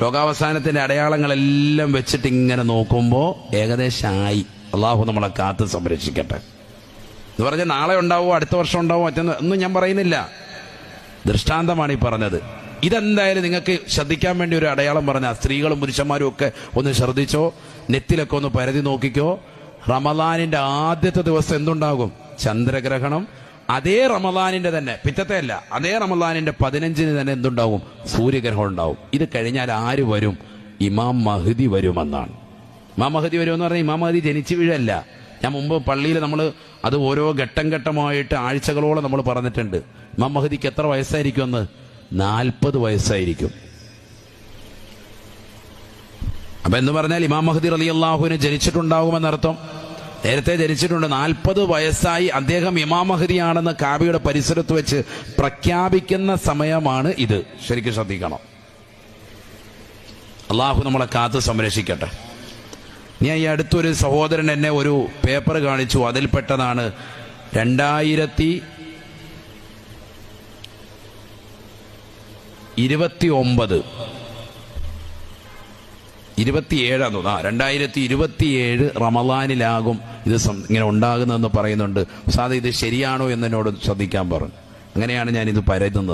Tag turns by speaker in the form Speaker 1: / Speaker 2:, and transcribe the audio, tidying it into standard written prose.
Speaker 1: ലോകാവസാനത്തിന്റെ അടയാളങ്ങളെല്ലാം വെച്ചിട്ട് ഇങ്ങനെ നോക്കുമ്പോൾ ഏകദേശമായി. അള്ളാഹു നമ്മളെ കാത്ത് സംരക്ഷിക്കട്ടെ. എന്ന് പറഞ്ഞാൽ നാളെ ഉണ്ടാവുമോ, അടുത്ത വർഷം ഉണ്ടാവുമോ, ഒന്നും ഞാൻ പറയുന്നില്ല. ദൃഷ്ടാന്തമാണ് ഈ പറഞ്ഞത്. ഇതെന്തായാലും നിങ്ങൾക്ക് ശ്രദ്ധിക്കാൻ വേണ്ടി ഒരു അടയാളം പറഞ്ഞാൽ സ്ത്രീകളും പുരുഷന്മാരും ഒക്കെ ഒന്ന് ശ്രദ്ധിച്ചോ, നെറ്റിലൊക്കെ ഒന്ന് പരതി നോക്കിക്കോ. റമദാനിന്റെ ആദ്യത്തെ ദിവസം എന്തുണ്ടാകും? ചന്ദ്രഗ്രഹണം. അതേ റമദാനിന്റെ തന്നെ പിറ്റത്തെ അല്ല, അതേ റമദാനിന്റെ 15-ന് തന്നെ എന്തുണ്ടാവും? സൂര്യഗ്രഹണം ഉണ്ടാവും. ഇത് കഴിഞ്ഞാൽ ആര് വരും? ഇമാം മഹ്ദി വരുമെന്നാണ്. ഇമാം മഹ്ദി വരുമെന്ന് പറഞ്ഞാൽ ഇമാം മഹ്ദി ജനിച്ചു വീഴല്ല. ഞാൻ മുമ്പ് പള്ളിയിൽ നമ്മൾ അത് ഓരോ ഘട്ടം ഘട്ടമായിട്ട് ആഴ്ചകളോളം നമ്മൾ പറഞ്ഞിട്ടുണ്ട്. ഇമാം മഹ്ദിക്ക് എത്ര വയസ്സായിരിക്കും എന്ന്? 40 വയസ്സായിരിക്കും. അപ്പൊ എന്ന് പറഞ്ഞാൽ ഇമാം മഹ്ദി റളിയല്ലാഹുവിന് ജനിച്ചിട്ടുണ്ടാകുമെന്നർത്ഥം. നേരത്തെ ജനിച്ചിട്ടുണ്ട്. 40 വയസ്സായി അദ്ദേഹം ഇമാം മഹ്ദിയാണെന്ന് കാബയുടെ പരിസരത്ത് വെച്ച് പ്രഖ്യാപിക്കുന്ന സമയമാണ് ഇത്. ശരിക്കും ശ്രദ്ധിക്കണം. അള്ളാഹു നമ്മളെ കാത്ത് സംരക്ഷിക്കട്ടെ. ഞാൻ ഈ അടുത്തൊരു സഹോദരൻ എന്നെ ഒരു പേപ്പർ കാണിച്ചു. അതിൽപ്പെട്ടതാണ് 2027 റമദാനിലാകും ഇത് ഇങ്ങനെ ഉണ്ടാകുന്നതെന്ന് പറയുന്നുണ്ട്. സാധാ ഇത് ശരിയാണോ എന്നോട് ശ്രദ്ധിക്കാൻ പറഞ്ഞു. അങ്ങനെയാണ് ഞാനിത് പരതുന്നത്.